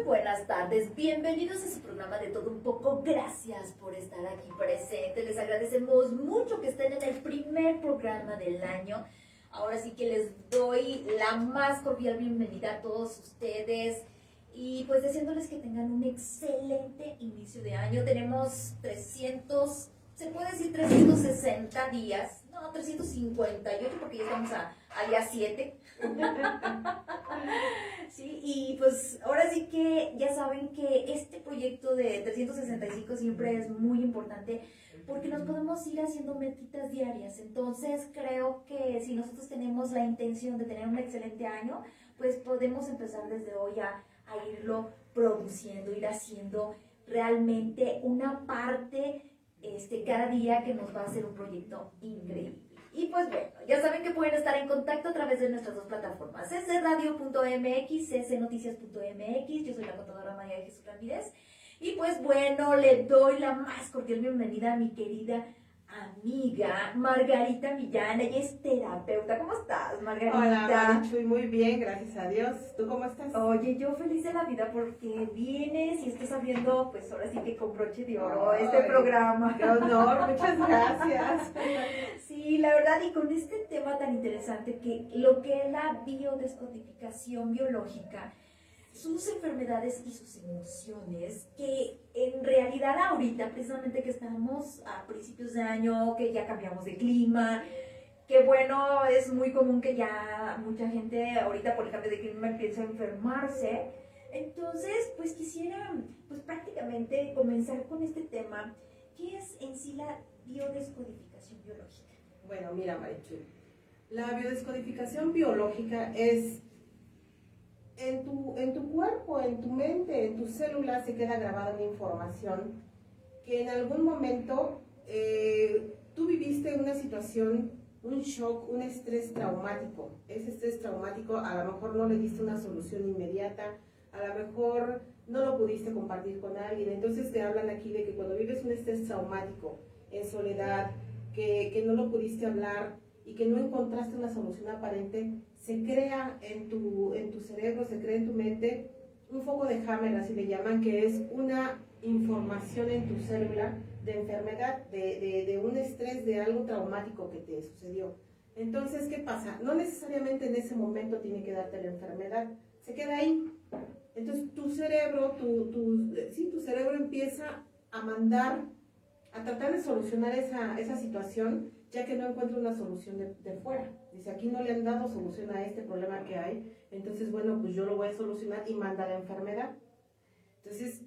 buenas tardes, bienvenidos a su programa de Todo Un Poco. Gracias por estar aquí presentes, les agradecemos mucho que estén en el primer programa del año. Ahora sí que les doy la más cordial bienvenida a todos ustedes y pues deseándoles que tengan un excelente inicio de año. Tenemos 300, se puede decir 360 días, no, 358 porque ya estamos a día 7. Sí, y pues ahora sí que ya saben que este proyecto de 365 siempre es muy importante porque nos podemos ir haciendo metitas diarias. Entonces creo que si nosotros tenemos la intención de tener un excelente año, pues podemos empezar desde hoy a irlo produciendo, ir haciendo realmente una parte cada día que nos va a hacer un proyecto increíble. Y pues bueno, ya saben que pueden estar en contacto a través de nuestras dos plataformas, ccradio.mx, ccnoticias.mx. Yo soy la contadora María de Jesús Ramírez. Y pues bueno, le doy la más cordial bienvenida a mi querida amiga Margarita Millán. Ella es terapeuta. ¿Cómo estás, Margarita? Hola, Marichuy, muy bien, gracias a Dios. ¿Tú cómo estás? Oye, yo feliz de la vida porque vienes y estás abriendo, pues ahora sí que con broche de oro este programa. ¡Qué honor! Muchas gracias. Sí, la verdad, y con este tema tan interesante que lo que es la biodescodificación biológica, sus enfermedades y sus emociones, que en realidad ahorita, precisamente que estamos a principios de año, que ya cambiamos de clima, que bueno, es muy común que ya mucha gente ahorita por el cambio de clima empieza a enfermarse. Entonces, pues quisiera, pues prácticamente comenzar con este tema. ¿Qué es en sí la biodescodificación biológica? Bueno, mira, Marichuy, la biodescodificación biológica es en tu cuerpo, en tu mente, en tus células se queda grabada una información que en algún momento tú viviste una situación, un shock, un estrés traumático. Ese estrés traumático a lo mejor no le diste una solución inmediata, a lo mejor no lo pudiste compartir con alguien. Entonces te hablan aquí de que cuando vives un estrés traumático, en soledad, que no lo pudiste hablar y que no encontraste una solución aparente, se crea en tu cerebro, se crea en tu mente un foco de Hammer, así le llaman, que es una información en tu célula de enfermedad, de un estrés, de algo traumático que te sucedió. Entonces, ¿qué pasa? No necesariamente en ese momento tiene que darte la enfermedad, se queda ahí. Entonces, tu cerebro, tu cerebro empieza a mandar, a tratar de solucionar esa situación, ya que no encuentra una solución de fuera. Dice, aquí no le han dado solución a este problema que hay, entonces, bueno, pues yo lo voy a solucionar y manda la enfermedad. Entonces,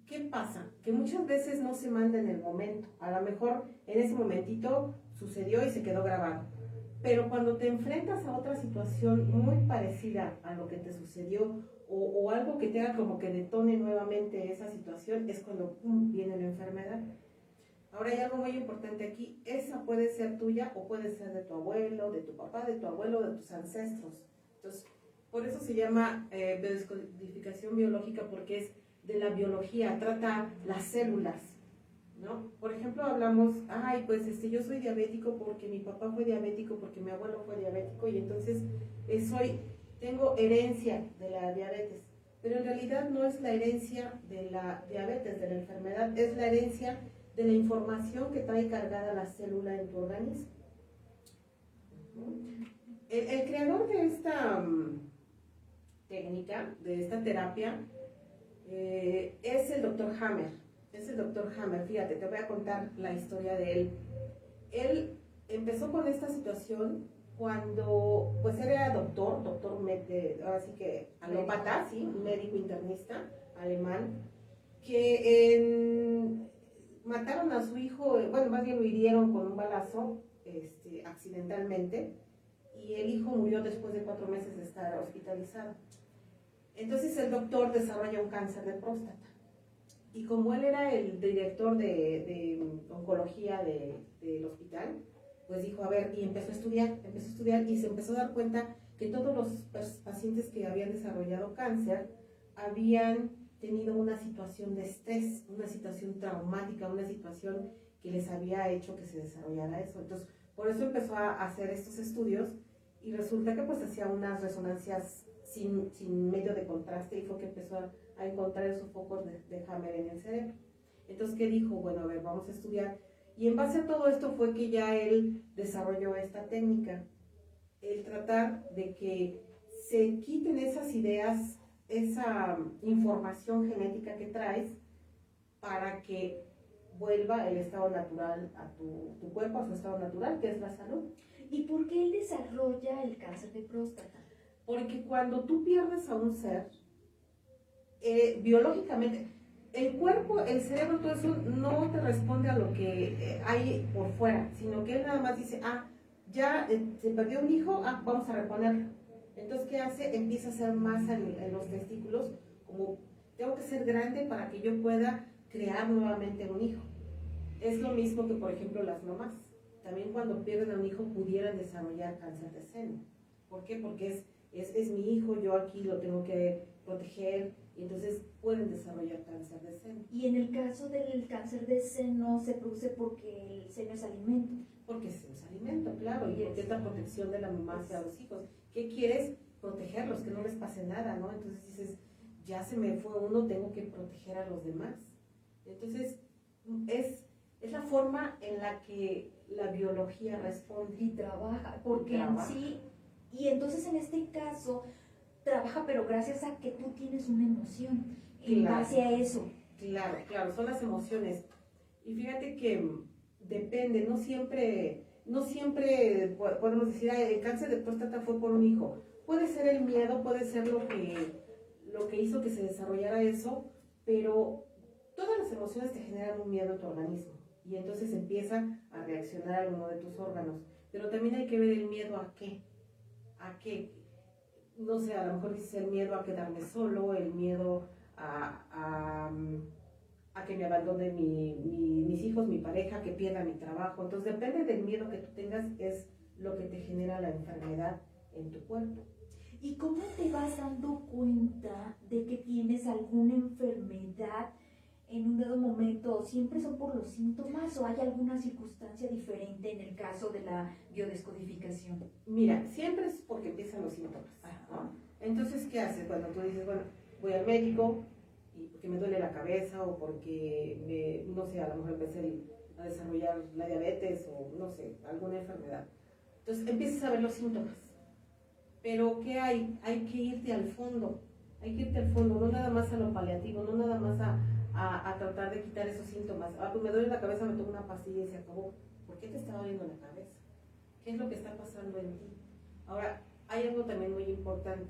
¿qué pasa? Que muchas veces no se manda en el momento. A lo mejor en ese momentito sucedió y se quedó grabado. Pero cuando te enfrentas a otra situación muy parecida a lo que te sucedió o algo que te haga como que detone nuevamente esa situación, es cuando viene la enfermedad. Ahora hay algo muy importante aquí, esa puede ser tuya o puede ser de tu abuelo, de tu papá, de tu abuelo, de tus ancestros. Entonces, por eso se llama biodescodificación biológica, porque es de la biología, trata las células, ¿no? Por ejemplo, hablamos, yo soy diabético porque mi papá fue diabético, porque mi abuelo fue diabético, y entonces tengo herencia de la diabetes. Pero en realidad no es la herencia de la diabetes, de la enfermedad, es la herencia de la información que trae cargada la célula en tu organismo. El creador de esta técnica, de esta terapia, es el doctor Hammer. Es el doctor Hammer, fíjate, te voy a contar la historia de él. Él empezó con esta situación cuando, pues él era doctor, ahora sí que alópata, sí, un médico internista alemán, que mataron a su hijo, bueno, más bien lo hirieron con un balazo, accidentalmente, y el hijo murió después de 4 meses de estar hospitalizado. Entonces el doctor desarrolla un cáncer de próstata. Y como él era el director de oncología del hospital, pues dijo, a ver, y empezó a estudiar y se empezó a dar cuenta que todos los pacientes que habían desarrollado cáncer habían tenido una situación de estrés, una situación traumática, una situación que les había hecho que se desarrollara eso. Entonces, por eso empezó a hacer estos estudios y resulta que pues hacía unas resonancias sin medio de contraste y fue que empezó a encontrar esos focos de Hammer en el cerebro. Entonces, ¿qué dijo? Bueno, a ver, vamos a estudiar. Y en base a todo esto fue que ya él desarrolló esta técnica, el tratar de que se quiten esas ideas, esa información genética que traes para que vuelva el estado natural a tu cuerpo, a su estado natural, que es la salud. ¿Y por qué él desarrolla el cáncer de próstata? Porque cuando tú pierdes a un ser, biológicamente, el cuerpo, el cerebro, todo eso no te responde a lo que hay por fuera, sino que él nada más dice, ya se perdió un hijo, vamos a reponerlo. Entonces, ¿qué hace? Empieza a hacer masa en los testículos, como tengo que ser grande para que yo pueda crear nuevamente un hijo. Es lo mismo que, por ejemplo, las mamás. También cuando pierden a un hijo pudieran desarrollar cáncer de seno. ¿Por qué? Porque es mi hijo, yo aquí lo tengo que proteger, y entonces pueden desarrollar cáncer de seno. Y en el caso del cáncer de seno se produce porque el seno es alimento. Porque es alimento, claro, y porque es la protección de la mamá hacia los hijos. ¿Qué quieres? Protegerlos, que no les pase nada, ¿no? Entonces dices, ya se me fue uno, tengo que proteger a los demás. Entonces, es la forma en la que la biología responde. Y trabaja, porque en sí, y entonces en este caso, trabaja, pero gracias a que tú tienes una emoción en base a eso. Claro, son las emociones. Y fíjate que depende, no siempre podemos decir, el cáncer de próstata fue por un hijo. Puede ser el miedo, puede ser lo que hizo que se desarrollara eso, pero todas las emociones te generan un miedo en tu organismo y entonces empieza a reaccionar a uno de tus órganos. Pero también hay que ver el miedo a qué. No sé, a lo mejor dices el miedo a quedarme solo, el miedo a que me abandone mis hijos, mi pareja, que pierda mi trabajo. Entonces depende del miedo que tú tengas, es lo que te genera la enfermedad en tu cuerpo. ¿Y cómo te vas dando cuenta de que tienes alguna enfermedad en un dado momento? ¿Siempre son por los síntomas o hay alguna circunstancia diferente en el caso de la biodescodificación? Mira, siempre es porque empiezan los síntomas, ¿no? Entonces, ¿qué haces? Cuando tú dices, bueno, voy al médico y porque me duele la cabeza o porque, no sé, a lo mejor empecé a desarrollar la diabetes o, no sé, alguna enfermedad. Entonces, empiezas a ver los síntomas. Pero, ¿qué hay? Hay que irte al fondo. No nada más a lo paliativo, no nada más a tratar de quitar esos síntomas. Pues me duele la cabeza, me tomo una pastilla y se acabó. ¿Por qué te está doliendo la cabeza? ¿Qué es lo que está pasando en ti? Ahora, hay algo también muy importante.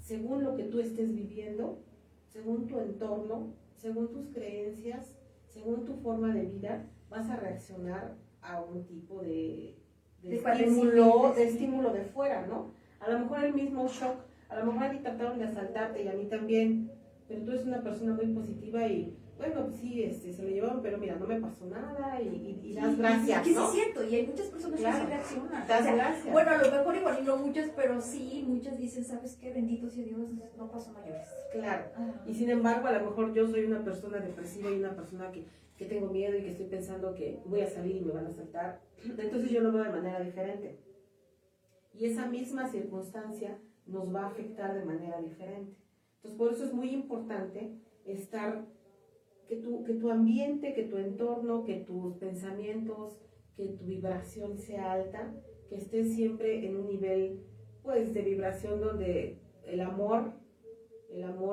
Según lo que tú estés viviendo, según tu entorno, según tus creencias, según tu forma de vida, vas a reaccionar a un tipo de estímulo de fuera, ¿no? A lo mejor el mismo shock, a lo mejor a ti trataron de asaltarte y a mí también, pero tú eres una persona muy positiva y, bueno, pues sí, se lo llevaron, pero mira, no me pasó nada y das gracias, que ¿no? Sí es cierto, y hay muchas personas que sí reaccionan. Das gracias. Bueno, a lo mejor igual y no muchas, pero sí, muchas dicen, ¿sabes qué? Bendito sea Dios, no pasó mayores. Claro, y sin embargo, a lo mejor yo soy una persona depresiva y una persona que tengo miedo y que estoy pensando que voy a salir y me van a asaltar, entonces yo lo veo de manera diferente. Y esa misma circunstancia nos va a afectar de manera diferente. Entonces, por eso es muy importante que tu ambiente, que tu entorno, que tus pensamientos, que tu vibración sea alta, que estés siempre en un nivel, pues, de vibración donde el amor,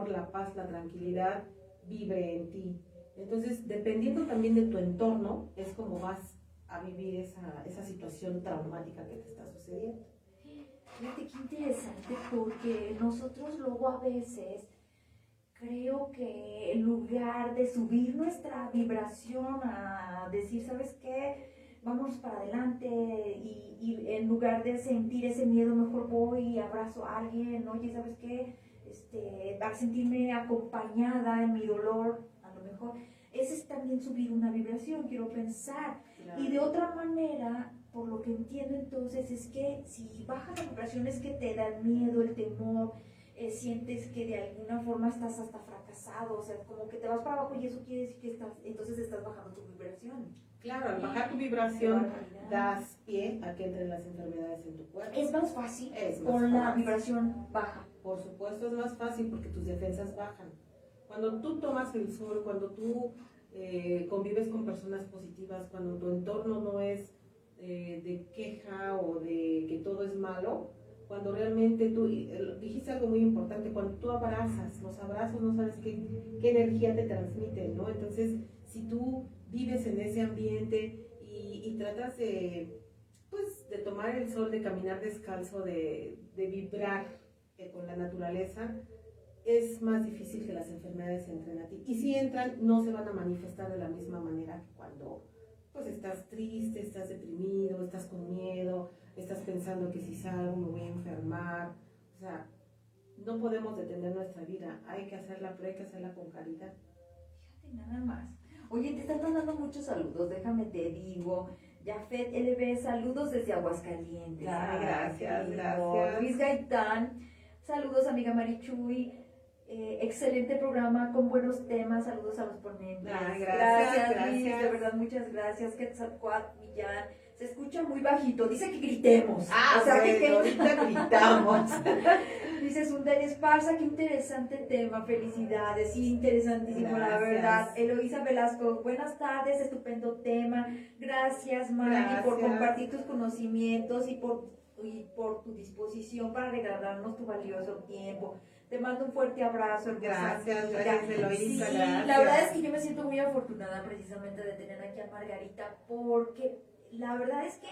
la paz, la tranquilidad vibre en ti. Entonces, dependiendo también de tu entorno, es como vas a vivir esa situación traumática que te está sucediendo. Fíjate qué interesante, porque nosotros luego a veces creo que en lugar de subir nuestra vibración a decir, ¿sabes qué? Vamos para adelante y en lugar de sentir ese miedo, mejor voy y abrazo a alguien, oye, ¿sabes qué? A sentirme acompañada en mi dolor, a lo mejor. Ese es también subir una vibración, quiero pensar. Claro. Y de otra manera, por lo que entiendo entonces, es que si bajas la vibración es que te da el miedo, el temor, sientes que de alguna forma estás hasta fracasado, o sea, como que te vas para abajo y eso quiere decir que entonces estás bajando tu vibración. Claro, al bajar tu vibración das pie a que entren las enfermedades en tu cuerpo. Es más fácil con la vibración baja. Por supuesto es más fácil porque tus defensas bajan. Cuando tú tomas el sol, cuando tú convives con personas positivas, cuando tu entorno no es de queja o de que todo es malo, cuando realmente tú, dijiste algo muy importante, cuando tú abrazas, los abrazos no sabes qué energía te transmiten, ¿no? Entonces, si tú vives en ese ambiente y tratas de, pues, de tomar el sol, de caminar descalzo, de vibrar con la naturaleza, es más difícil que las enfermedades entren a ti. Y si entran, no se van a manifestar de la misma manera que cuando pues estás triste, estás deprimido, estás con miedo, estás pensando que si salgo me voy a enfermar. O sea, no podemos detener nuestra vida, hay que hacerla, pero hay que hacerla con caridad. Fíjate nada más. Oye, te están mandando muchos saludos, déjame te digo. Jafet LB, saludos desde Aguascalientes. Ay, gracias, lindo. gracias. Luis Gaitán, saludos amiga Marichuy. Excelente programa con buenos temas, saludos a los ponentes. Ay, gracias, Luis, gracias. de verdad muchas gracias. Quetzalcóatl Millán, se escucha muy bajito, dice que gritemos. O sea, bueno, ahorita gritamos. Dice Sundar Esparza, qué interesante tema, felicidades, sí, interesantísimo, la verdad. Eloísa Velasco, buenas tardes, estupendo tema. Gracias, Mari, por compartir tus conocimientos y por tu disposición para regalarnos tu valioso tiempo. Te mando un fuerte abrazo. Gracias, Eloísa. Sí, gracias. la verdad es que yo me siento muy afortunada precisamente de tener aquí a Margarita, porque la verdad es que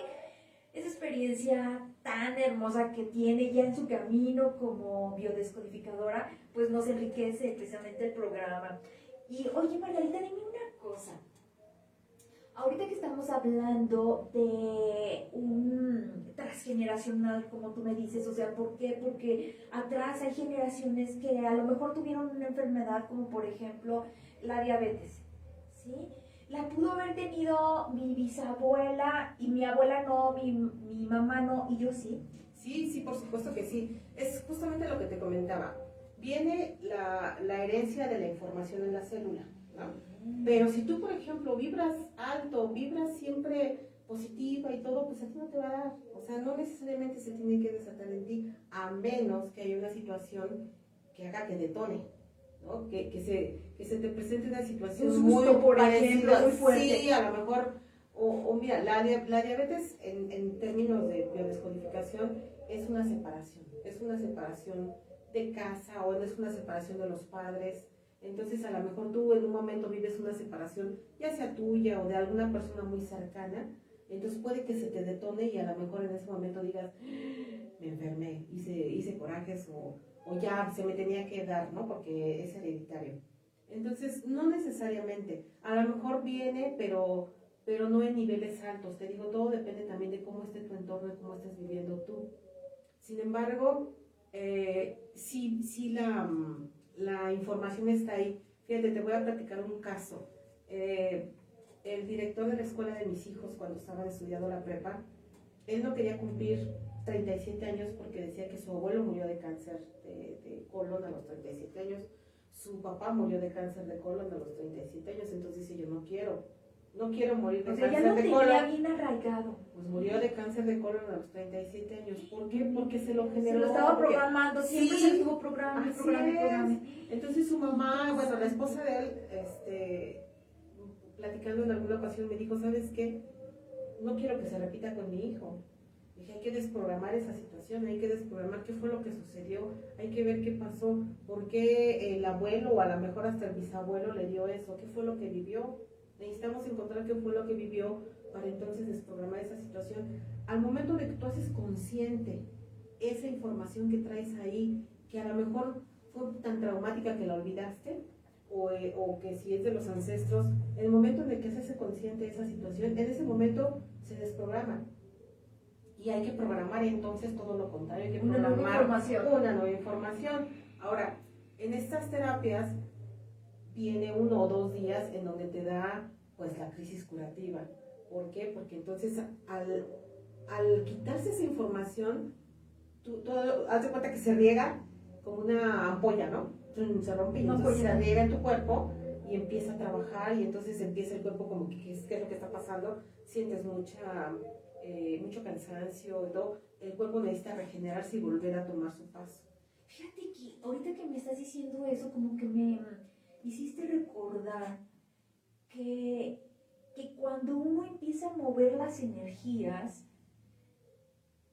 esa experiencia tan hermosa que tiene ya en su camino como biodescodificadora, pues nos enriquece precisamente el programa. Y oye, Margarita, dime una cosa. Ahorita que estamos hablando de un transgeneracional, como tú me dices, o sea, ¿por qué? Porque atrás hay generaciones que a lo mejor tuvieron una enfermedad como por ejemplo la diabetes, ¿sí? La pudo haber tenido mi bisabuela y mi abuela no, mi mamá no, y yo sí. Sí, por supuesto que sí. Es justamente lo que te comentaba. Viene la herencia de la información en la célula, ¿no? Pero si tú, por ejemplo, vibras alto, vibras siempre positiva y todo, pues a ti no te va a dar. O sea, no necesariamente se tiene que desatar en ti, a menos que haya una situación que haga que detone, ¿no? Que se te presente una situación un susto, muy por parecida, ejemplo, muy fuerte. Sí, a lo mejor, o mira, la diabetes en términos de biodescodificación es una separación de casa o es una separación de los padres. Entonces a lo mejor tú en un momento vives una separación, ya sea tuya o de alguna persona muy cercana, entonces puede que se te detone y a lo mejor en ese momento digas, me enfermé, hice corajes o ya se me tenía que dar, ¿no? Porque es hereditario. Entonces no necesariamente, a lo mejor viene, pero no en niveles altos. Te digo, todo depende también de cómo esté tu entorno y cómo estés viviendo tú. Sin embargo, sí la información está ahí. Fíjate, te voy a platicar un caso. El director de la escuela de mis hijos, cuando estaban estudiando la prepa, él no quería cumplir 37 años porque decía que su abuelo murió de cáncer de colon a los 37 años, su papá murió de cáncer de colon a los 37 años, entonces dice, yo no quiero morir de cáncer de colon. Ya bien arraigado. Pues murió de cáncer de colon a los 37 años. ¿Por qué? Porque se lo generó. Se lo estaba programando, siempre se estuvo programando. Entonces su mamá, bueno, la esposa de él, platicando en alguna ocasión me dijo, ¿sabes qué? No quiero que se repita con mi hijo. Dije, hay que desprogramar esa situación, hay que desprogramar qué fue lo que sucedió, hay que ver qué pasó, por qué el abuelo o a lo mejor hasta el bisabuelo le dio eso, qué fue lo que vivió. Necesitamos encontrar qué fue lo que vivió para entonces desprogramar esa situación. Al momento de que tú haces consciente esa información que traes ahí, que a lo mejor fue tan traumática que la olvidaste, o que si es de los ancestros, en el momento en el que se hace consciente de esa situación, en ese momento se desprograma. Y hay que programar entonces todo lo contrario, hay que programar una nueva información. Ahora, en estas terapias viene 1 o 2 días en donde te da pues la crisis curativa. ¿Por qué? Porque entonces al quitarse esa información, tú haz de cuenta que se riega como una ampolla, ¿no? Se rompe y entonces se riega en tu cuerpo y empieza a trabajar y entonces empieza el cuerpo como que ¿qué es lo que está pasando? Sientes mucho cansancio y todo. El cuerpo necesita regenerarse y volver a tomar su paso. Fíjate que ahorita que me estás diciendo eso, como que me hiciste recordar que cuando uno empieza a mover las energías,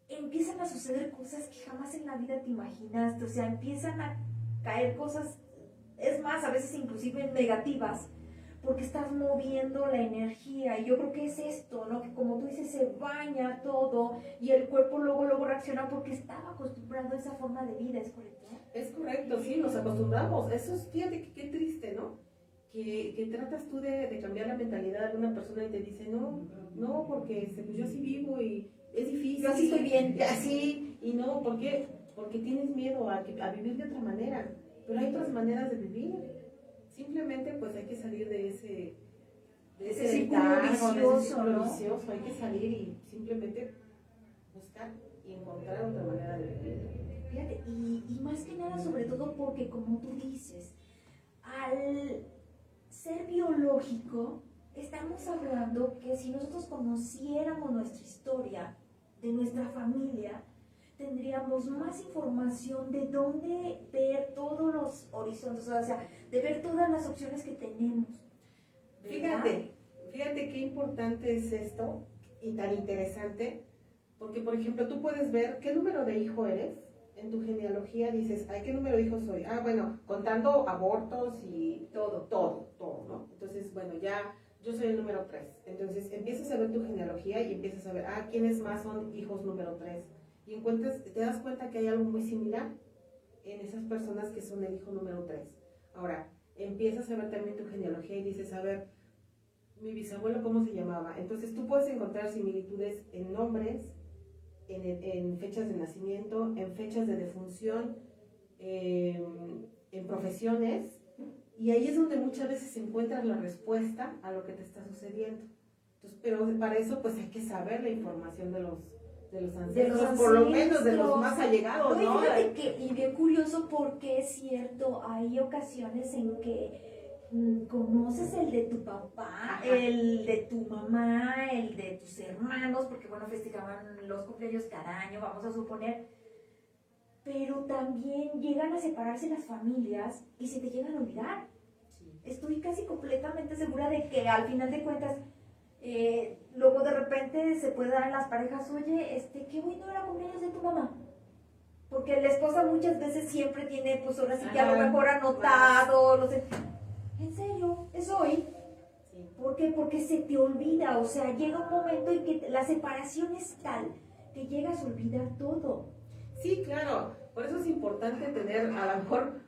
empiezan a suceder cosas que jamás en la vida te imaginaste, o sea, empiezan a caer cosas, es más, a veces inclusive negativas, porque estás moviendo la energía, y yo creo que es esto, ¿no? Que como tú dices, se baña todo, y el cuerpo luego reacciona porque estaba acostumbrado a esa forma de vida, ¿es correcto? Es correcto, sí, nos acostumbramos. Eso es, fíjate que qué triste, ¿no? Que tratas tú de cambiar la mentalidad de alguna persona y te dice, no, porque pues yo así vivo y es difícil. Yo así estoy bien. Así, y no, ¿por qué? Porque tienes miedo a vivir de otra manera. Pero hay otras maneras de vivir. Simplemente pues hay que salir de ese círculo vicioso, ¿no? vicioso. Hay que salir y simplemente buscar y encontrar otra manera de vivir. Fíjate, y más que nada, sobre todo porque, como tú dices, al ser biológico, estamos hablando que si nosotros conociéramos nuestra historia, de nuestra familia, tendríamos más información de dónde ver todos los horizontes, o sea, de ver todas las opciones que tenemos. ¿Verdad? Fíjate qué importante es esto y tan interesante, porque por ejemplo tú puedes ver qué número de hijo eres. En tu genealogía dices, ay, ¿qué número de hijos soy? Ah, bueno, contando abortos y todo, ¿no? Entonces, bueno, ya yo soy el número 3. Entonces empiezas a ver tu genealogía y empiezas a ver, ¿quiénes más son hijos número 3? Y te das cuenta que hay algo muy similar en esas personas que son el hijo número 3. Ahora, empiezas a ver también tu genealogía y dices, a ver, mi bisabuelo, ¿cómo se llamaba? Entonces tú puedes encontrar similitudes en nombres, en fechas de nacimiento, en fechas de defunción, en profesiones, y ahí es donde muchas veces encuentras la respuesta a lo que te está sucediendo. Entonces, pero para eso pues hay que saber la información de los ancestros, por lo menos de los más allegados, no, ¿no? Fíjate que, y bien curioso porque es cierto, hay ocasiones en que conoces el de tu papá, Ajá. el de tu mamá, el de tus hermanos, porque bueno, festejaban los cumpleaños cada año, vamos a suponer, pero también llegan a separarse las familias y se te llegan a olvidar. Sí. Estoy casi completamente segura de que al final de cuentas, luego de repente se puede dar en las parejas, oye, ¿qué hoy no era cumpleaños de tu mamá? Porque la esposa muchas veces siempre tiene, pues ahora sí que a lo mejor anotado, no sé. ¿En serio? ¿Es hoy? Sí. ¿Por qué? Porque se te olvida, o sea, llega un momento en que la separación es tal que llegas a olvidar todo. Sí, claro, por eso es importante tener a lo mejor,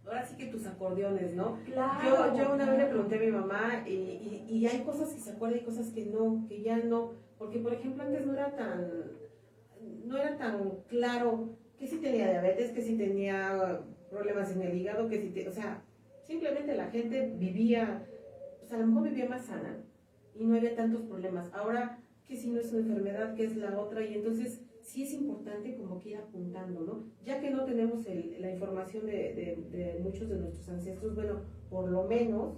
ahora sí que tus acordeones, ¿no? Claro. Yo una vez le pregunté a mi mamá y hay cosas que se acuerda y cosas que no, que ya no, porque por ejemplo antes no era tan claro que si tenía diabetes, que si tenía problemas en el hígado, o sea, simplemente la gente vivía, pues a lo mejor vivía más sana y no había tantos problemas. Ahora, que si no es una enfermedad, que es la otra, y entonces sí es importante como que ir apuntando, ¿no? Ya que no tenemos la información de muchos de nuestros ancestros, bueno, por lo menos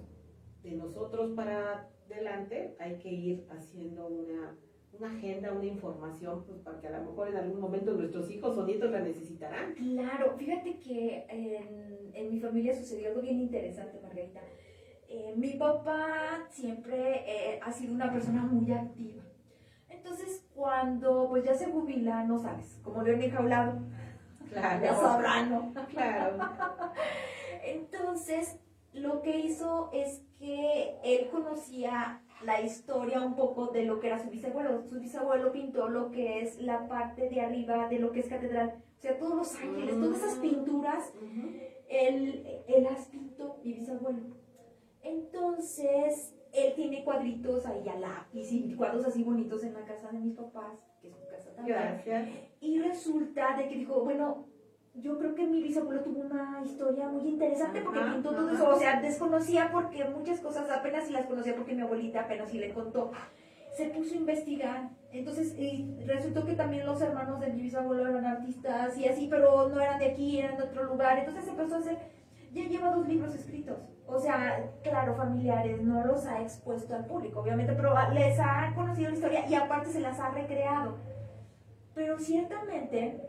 de nosotros para adelante hay que ir haciendo una agenda, una información, pues para que a lo mejor en algún momento nuestros hijos o nietos la necesitarán. Claro, fíjate que en mi familia sucedió algo bien interesante, Margarita. Mi papá siempre ha sido una persona muy activa. Entonces, cuando pues ya se jubila, no sabes, como león enjaulado. Claro. Ya sabrán, ¿no? Claro. Entonces, lo que hizo es que él conocía la historia un poco de lo que era su bisabuelo. Su bisabuelo pintó lo que es la parte de arriba de lo que es catedral. O sea, todos los ángeles, todas esas pinturas, él las pintó, mi bisabuelo. Entonces, él tiene cuadritos ahí a lápiz y cuadros así bonitos en la casa de mis papás, que es su casa también. Gracias. Y resulta de que dijo, bueno, yo creo que mi bisabuelo tuvo una historia muy interesante porque pintó todo eso. O sea, desconocía porque muchas cosas apenas si las conocía porque mi abuelita apenas si le contó. Se puso a investigar. Entonces, resultó que también los hermanos de mi bisabuelo eran artistas y así, pero no eran de aquí, eran de otro lugar. Entonces empezó a hacer, ya lleva 2 libros escritos. O sea, claro, familiares, no los ha expuesto al público, obviamente, pero les ha conocido la historia y aparte se las ha recreado. Pero ciertamente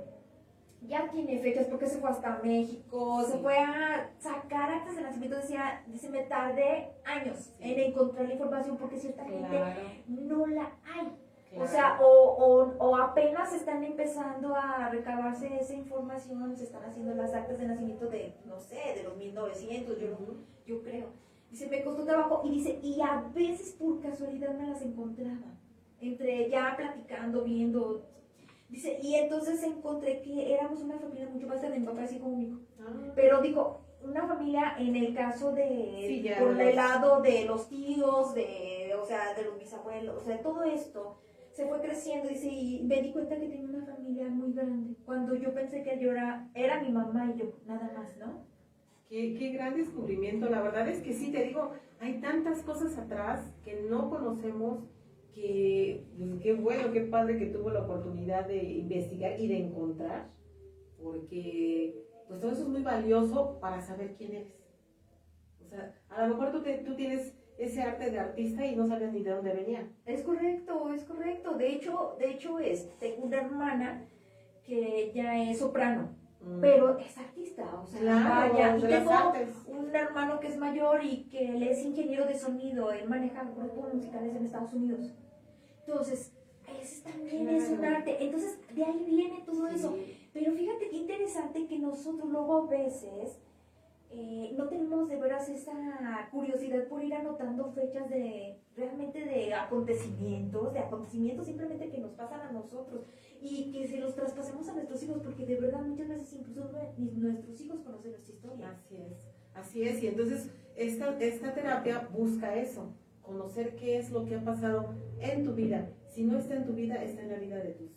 ya tiene fechas porque se fue hasta México, se fue a sacar actas de nacimiento, dice, me tardé años en encontrar la información porque cierta gente no la hay. Claro. O sea, o apenas están empezando a recabarse esa información, se están haciendo las actas de nacimiento de, no sé, de los 1900, yo creo. Dice, me costó trabajo y dice, y a veces por casualidad me las encontraba, entre ya platicando, viendo. Dice, y entonces encontré que éramos una familia mucho más grande, mi papá es hijo único. Pero digo, una familia en el caso de, por el lado de los tíos, o sea, de los bisabuelos, o sea, todo esto se fue creciendo, dice, y me di cuenta que tenía una familia muy grande, cuando yo pensé que yo era mi mamá y yo, nada más, ¿no? Qué gran descubrimiento, la verdad es que sí, te digo, hay tantas cosas atrás que no conocemos, que pues, qué bueno, qué padre que tuvo la oportunidad de investigar y de encontrar, porque pues todo eso es muy valioso para saber quién eres. O sea, a lo mejor tú tienes ese arte de artista y no sabías ni de dónde venía. Es correcto, es correcto. De hecho tengo una hermana que ya es soprano, pero es artista, o sea, claro, vaya. Y tengo artes. un hermano que es mayor y que él es ingeniero de sonido, él maneja grupos musicales en Estados Unidos. Entonces, ese también es un arte. Entonces, de ahí viene todo eso. Pero fíjate qué interesante que nosotros luego a veces no tenemos de veras esa curiosidad por ir anotando fechas realmente de acontecimientos simplemente que nos pasan a nosotros y que se los traspasemos a nuestros hijos, porque de verdad muchas veces incluso nuestros hijos conocen nuestra historia. Así es, y entonces esta terapia busca eso, conocer qué es lo que ha pasado en tu vida. Si no está en tu vida, está en la vida de tus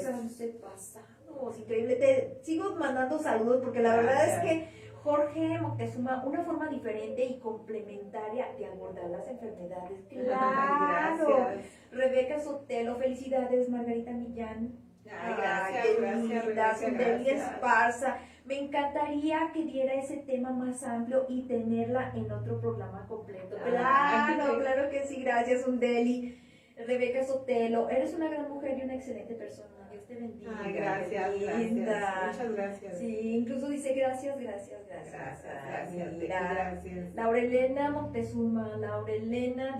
antepasados. Increíble. Te sigo mandando saludos porque la verdad es que Jorge Moctezuma, una forma diferente y complementaria de abordar las enfermedades. Claro. Gracias. Rebeca Sotelo, felicidades. Margarita Millán. Gracias. Esparza. Me encantaría que diera ese tema más amplio y tenerla en otro programa completo. Claro que sí. Gracias, Undeli. Rebeca Sotelo, eres una gran mujer y una excelente persona. Dios te bendiga. Gracias. Muchas gracias. Sí, incluso dice gracias. Gracias. Laurelena Moctezuma, Laurelena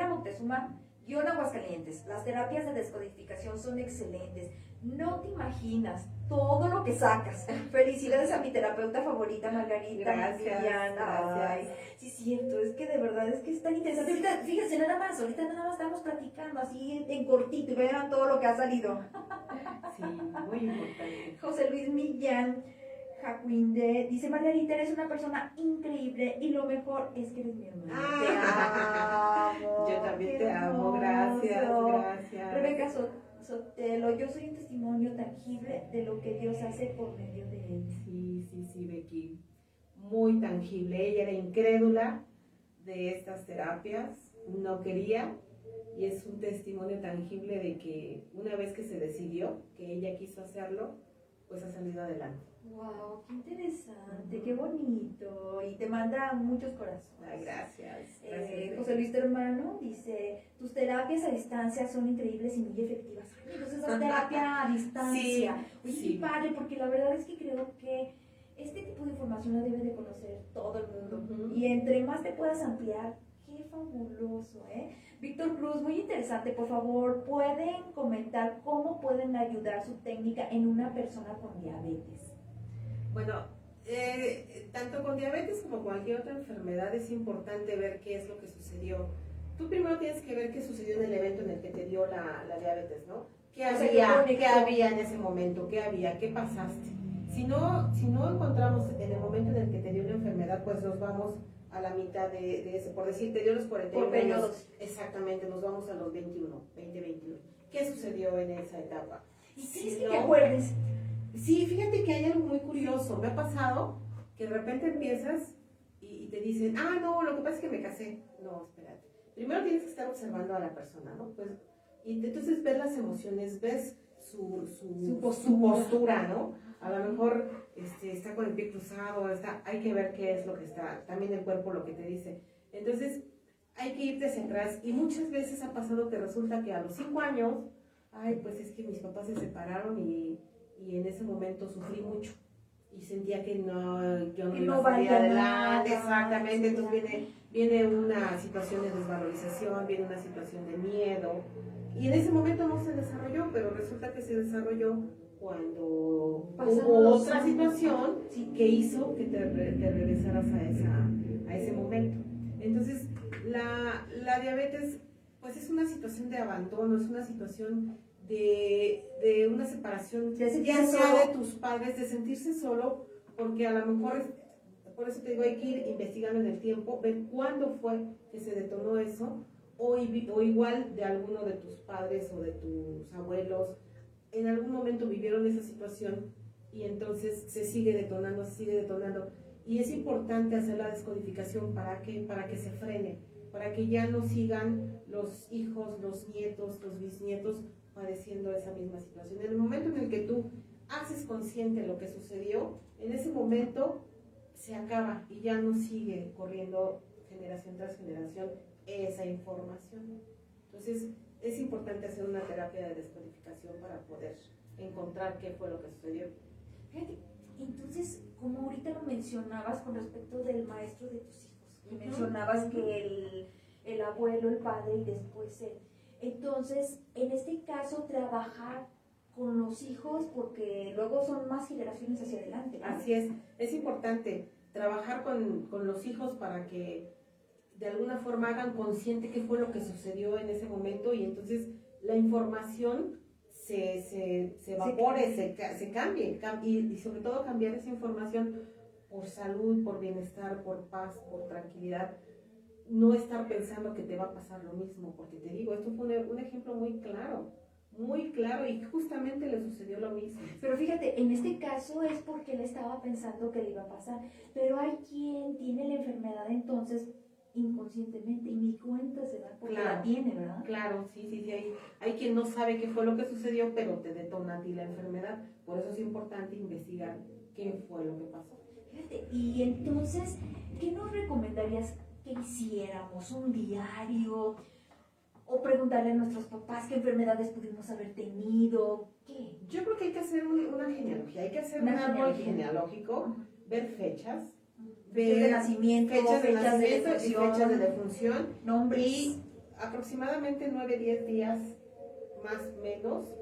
Moctezuma, guión Aguascalientes. Las terapias de descodificación son excelentes. No te imaginas todo lo que sacas. Felicidades a mi terapeuta favorita, Margarita. Gracias. Ay, sí, es cierto, es que de verdad es que es tan interesante. Ahorita, fíjense, ahorita nada más estamos platicando así en cortito y vean todo lo que ha salido. Sí, muy importante. José Luis Millán Jacuinde dice, Margarita, eres una persona increíble y lo mejor es que eres mi hermana. Te amo. Yo también te amo, gracias. Rebeca Sotelo, yo soy un testimonio tangible de lo que Dios hace por medio de él. Sí, Becky, muy tangible. Ella era incrédula de estas terapias, no quería, y es un testimonio tangible de que una vez que se decidió, que ella quiso hacerlo, pues ha salido adelante. Wow, qué interesante, qué bonito, y te manda muchos corazones. Ay, gracias. José Luis, tu hermano, dice, tus terapias a distancia son increíbles y muy efectivas. Entonces, es terapia a distancia. Oye, qué padre, porque la verdad es que creo que este tipo de información la debe de conocer todo el mundo. Y entre más te puedas ampliar, qué fabuloso, ¿eh? Víctor Cruz, muy interesante. Por favor, ¿pueden comentar cómo pueden ayudar su técnica en una persona con diabetes? Bueno, tanto con diabetes como cualquier otra enfermedad es importante ver qué es lo que sucedió. Tú primero tienes que ver qué sucedió en el evento en el que te dio la diabetes, ¿no? ¿Qué había en ese momento? ¿Qué pasaste? Si no encontramos en el momento en el que te dio una enfermedad, pues nos vamos a la mitad de ese, por decir, te dio los 41 años. Exactamente, nos vamos a los 20, 21. ¿Qué sucedió en esa etapa? ¿Y crees que te acuerdes? Sí, fíjate que hay algo muy curioso. Me ha pasado que de repente empiezas y te dicen, no, lo que pasa es que me casé. No, espérate. Primero tienes que estar observando a la persona, ¿no? Pues, y entonces ves las emociones, ves su postura, ¿no? A lo mejor está con el pie cruzado, hay que ver qué es lo que está, también el cuerpo lo que te dice. Entonces, hay que irte hacia atrás. Y muchas veces ha pasado que resulta que a los 5 años, pues es que mis papás se separaron y y en ese momento sufrí mucho y sentía que no, yo no Que iba no a salir valía adelante, nada, exactamente, entonces etcétera. viene una situación de desvalorización, viene una situación de miedo, y en ese momento no se desarrolló, pero resulta que se desarrolló cuando Pasaron hubo los otra años. situación Sí. que hizo que te regresaras a ese momento. Entonces, la diabetes, pues es una situación de abandono, es una situación de una separación, De sentirse ya sea solo. de tus padres, de sentirse solo, porque a lo mejor, por eso te digo, hay que ir investigando en el tiempo, ver cuándo fue que se detonó eso, o igual de alguno de tus padres o de tus abuelos, en algún momento vivieron esa situación y entonces se sigue detonando, se sigue detonando. Y es importante hacer la descodificación para que se frene, para que ya no sigan los hijos, los nietos, los bisnietos padeciendo esa misma situación. En el momento en el que tú haces consciente lo que sucedió, en ese momento se acaba y ya no sigue corriendo generación tras generación esa información. Entonces, es importante hacer una terapia de descodificación para poder encontrar qué fue lo que sucedió. Fíjate, entonces, como ahorita lo mencionabas con respecto del maestro de tus hijos, que mencionabas que el abuelo, el padre y después él. Entonces, en este caso, trabajar con los hijos porque luego son más generaciones hacia adelante, ¿no? Así es importante trabajar con los hijos para que de alguna forma hagan consciente qué fue lo que sucedió en ese momento y entonces la información se evapore, se cambie y sobre todo cambiar esa información por salud, por bienestar, por paz, por tranquilidad. No estar pensando que te va a pasar lo mismo, porque te digo, esto fue un ejemplo muy claro y justamente le sucedió lo mismo. Pero fíjate, en este caso es porque él estaba pensando que le iba a pasar, pero hay quien tiene la enfermedad entonces inconscientemente y ni cuenta se da porque la tiene, ¿verdad? Claro, sí, hay quien no sabe qué fue lo que sucedió, pero te detona a ti la enfermedad, por eso es importante investigar qué fue lo que pasó. Fíjate, y entonces, ¿qué nos recomendarías que hiciéramos? ¿Un diario? ¿O preguntarle a nuestros papás qué enfermedades pudimos haber tenido? ¿Qué? Yo creo que hay que hacer una genealogía, hay que hacer Una un árbol genealogía. ver fechas, Fechas de nacimiento, fechas de nacimiento defunción, y fechas de defunción, nombres. y aproximadamente 9-10 días más o menos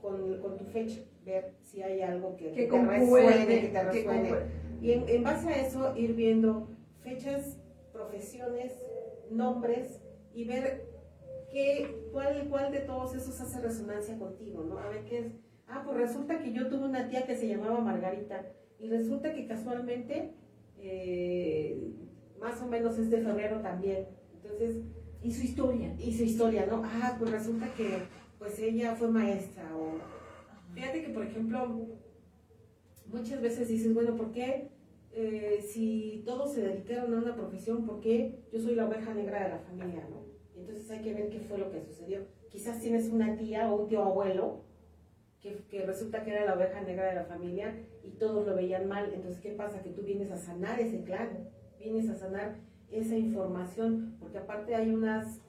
con tu fecha, ver si hay algo que te resuene. Y en base a eso ir viendo fechas, profesiones, nombres y ver cuál de todos esos hace resonancia contigo, ¿no? A ver qué es. Ah, pues resulta que yo tuve una tía que se llamaba Margarita y resulta que casualmente más o menos es de febrero también. Entonces, Y su historia. ¿no? Ah, pues resulta que pues ella fue maestra. O fíjate que, por ejemplo, muchas veces dices, bueno, ¿por qué si todos se dedicaron a una profesión, por qué yo soy la oveja negra de la familia, ¿no? Entonces hay que ver qué fue lo que sucedió. Quizás tienes una tía o un tío abuelo que resulta que era la oveja negra de la familia y todos lo veían mal. Entonces, ¿qué pasa? Que tú vienes a sanar ese clan, vienes a sanar esa información, porque aparte hay unas,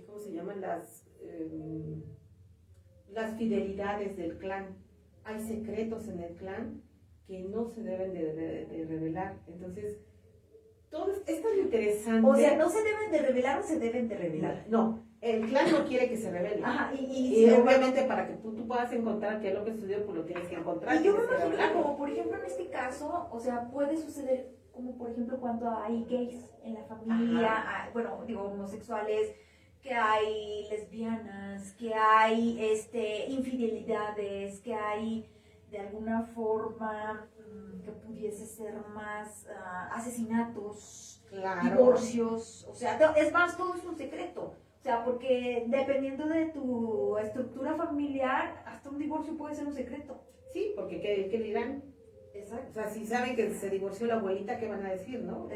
¿cómo se llaman? Las fidelidades del clan. Hay secretos en el clan que no se deben de revelar. Entonces, todo es tan interesante. O sea, ¿no se deben de revelar o se deben de revelar? No, el clan no quiere que se revele. Ajá, y obviamente para que tú puedas encontrar qué es lo que sucedió, pues lo tienes que encontrar. Y yo me imagino que como por ejemplo en este caso, o sea, puede suceder como por ejemplo cuando hay gays en la familia, bueno, digo homosexuales, que hay lesbianas, que hay infidelidades, que hay de alguna forma que pudiese ser más asesinatos, divorcios, o sea, es más, todo es un secreto. O sea, porque dependiendo de tu estructura familiar, hasta un divorcio puede ser un secreto. Sí, porque ¿qué dirán? Exacto. O sea, si saben que se divorció la abuelita, ¿qué van a decir, no?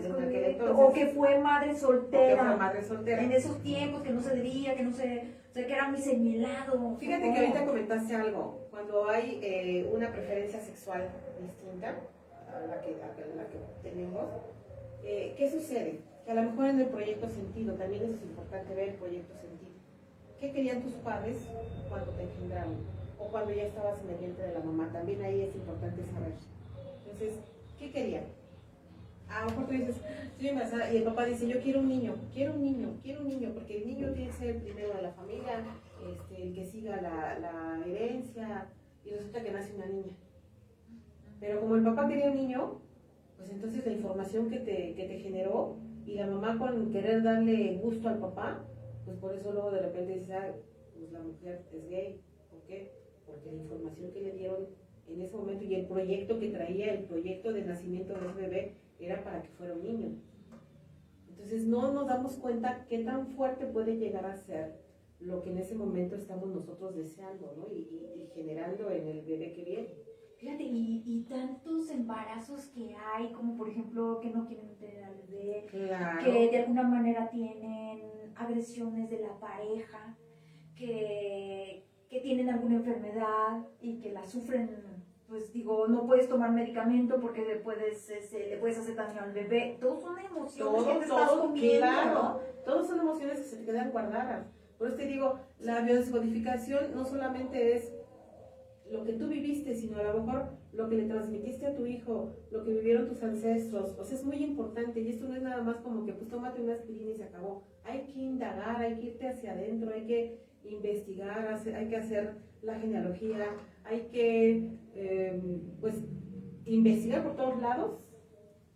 O que fue madre soltera. En esos tiempos que no se debía, que no se... O sea, que era muy señalado. Fíjate que ahorita comentaste algo. Cuando hay una preferencia sexual distinta a la que tenemos, ¿qué sucede? Que a lo mejor en el proyecto sentido, también eso es importante ver el proyecto sentido. ¿Qué querían tus padres cuando te engendraron? o cuando ya estabas en el vientre de la mamá. También ahí es importante saber. Entonces, ¿qué quería? A lo mejor tú dices, estoy embarazada, y el papá dice, yo quiero un niño, porque el niño tiene que ser el primero de la familia, el que siga la herencia, y resulta que nace una niña. Pero como el papá quería un niño, pues entonces la información que te generó, y la mamá con querer darle gusto al papá, pues por eso luego de repente dices, pues la mujer es gay. ¿Por qué? Porque la información que le dieron en ese momento y el proyecto que traía, el proyecto de nacimiento de ese bebé, era para que fuera un niño. Entonces no nos damos cuenta qué tan fuerte puede llegar a ser lo que en ese momento estamos nosotros deseando, ¿no? Y generando en el bebé que viene. Fíjate, y tantos embarazos que hay, como por ejemplo que no quieren tener al bebé, Claro. que de alguna manera tienen agresiones de la pareja, que tienen alguna enfermedad y que la sufren, pues digo, no puedes tomar medicamento porque le puedes hacer daño al bebé. Todos son emociones que te estás comiendo, claro. ¿no? Todos son emociones que se te quedan guardadas. Por eso te digo, la biodescodificación no solamente es lo que tú viviste, sino a lo mejor lo que le transmitiste a tu hijo, lo que vivieron tus ancestros. O sea, es muy importante, y esto no es nada más como que pues tómate una aspirina y se acabó. Hay que indagar, hay que irte hacia adentro, hay que investigar, hay que hacer la genealogía, hay que pues investigar por todos lados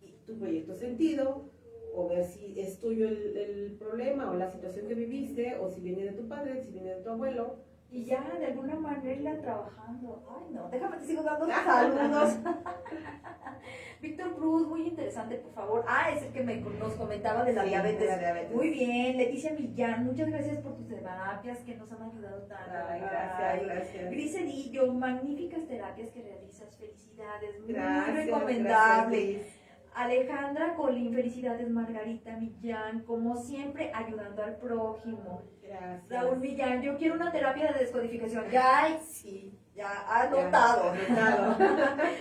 y tu proyecto sentido, o ver si es tuyo el problema o la situación que viviste, o si viene de tu padre, si viene de tu abuelo. Y ya de alguna manera irla trabajando. Ay, no, déjame te sigo dando saludos. Víctor Cruz, muy interesante, por favor. Es el que nos comentaba de la diabetes. De la diabetes. Muy bien. Leticia Millán, muchas gracias por tus terapias que nos han ayudado tanto. Gracias. Griselillo, magníficas terapias que realizas. Felicidades, muy Gracias, recomendable. gracias. Alejandra Colín, felicidades. Margarita Millán, como siempre, ayudando al prójimo. Gracias. Raúl Millán, yo quiero una terapia de descodificación. Ya, Sí. ya anotado. Anotado.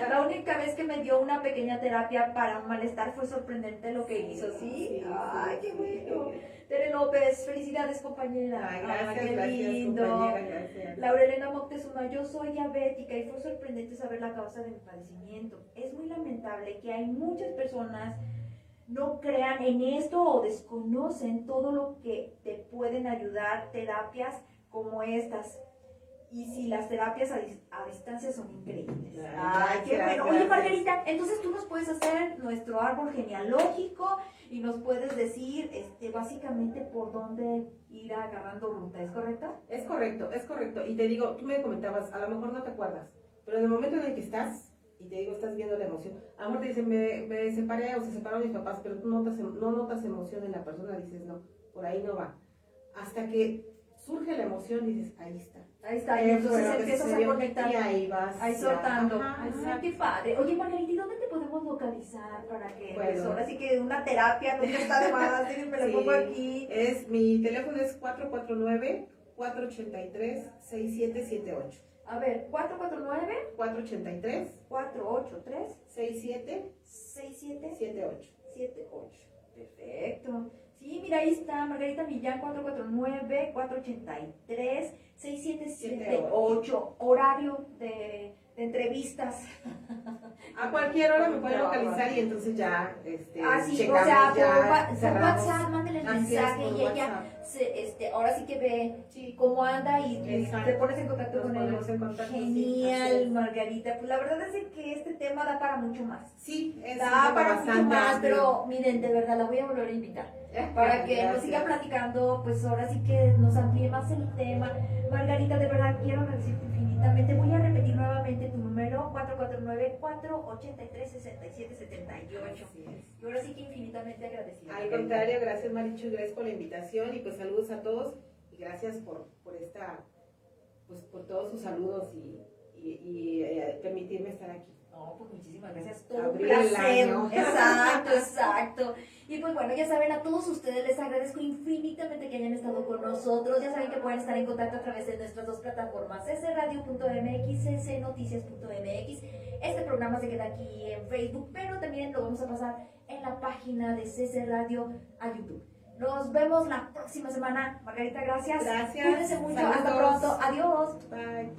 La única vez que me dio una pequeña terapia para un malestar fue sorprendente lo que hizo, ¿sí? Sí, Ay, sí, qué sí. bueno. Tere López, felicidades, compañera. Gracias, qué gracias, lindo. compañera, gracias. Laura Elena Moctezuma, yo soy diabética y fue sorprendente saber la causa de mi padecimiento. Es muy lamentable que hay muchas personas no crean en esto o desconocen todo lo que te pueden ayudar terapias como estas. Y si las terapias a distancia son increíbles. Ay, qué bueno. Oye, Gracias. Margarita, entonces tú nos puedes hacer nuestro árbol genealógico y nos puedes decir básicamente por dónde ir agarrando ruta, ¿es correcto? Es correcto. Y te digo, tú me comentabas, a lo mejor no te acuerdas, pero en el momento en el que estás, y te digo, estás viendo la emoción, a lo mejor te dicen, me separé o se separaron mis papás, pero tú no notas emoción en la persona, dices, no, por ahí no va. Hasta que surge la emoción, dices, ahí está. Ahí está, y entonces empiezas a conectar. Y ahí vas. Ahí soltando. Ajá, Ay, qué padre. Oye, Margarita, ¿y dónde te podemos localizar para que Bueno. pues, ahora sí que una terapia nunca está de más? Me la pongo aquí. Mi teléfono es 449-483-6778. A ver, 449 483 483 6778. 78. Perfecto. Sí, mira, ahí está Margarita Millán, 449-483-6778. Horario de entrevistas. A cualquier hora me pueden localizar y entonces ya Sí, checamos, o sea, ya por cerramos. WhatsApp, mándale el Así es, mensaje por y ella WhatsApp. ahora sí que ve Sí. cómo anda y Exacto. te pones en contacto Nos con él. ponemos en contacto, sí, Genial, así es. Margarita. Pues la verdad es que este tema da para mucho más. Sí, es Da un tema para mucho bastante más, amplio. pero miren, de verdad la voy a volver a invitar. Para que nos Gracias. siga platicando, pues ahora sí que nos amplíe más el tema. Margarita, de verdad quiero agradecerte infinitamente. Voy a repetir nuevamente tu número, 449-483-6778. Así es. Y ahora sí que infinitamente agradecida. Al contrario, gracias Marichu, gracias por la invitación y pues saludos a todos y gracias por todos sus saludos y permitirme estar aquí. No, pues muchísimas gracias. Todo un Abrir el placer. año. Exacto. Y pues bueno, ya saben, a todos ustedes les agradezco infinitamente que hayan estado con nosotros. Ya saben que pueden estar en contacto a través de nuestras dos plataformas, ccradio.mx, ccnoticias.mx. Este programa se queda aquí en Facebook, pero también lo vamos a pasar en la página de CC Radio a YouTube. Nos vemos la próxima semana. Margarita, gracias. Gracias. Cuídense mucho. Saludos. Hasta pronto. Adiós. Bye.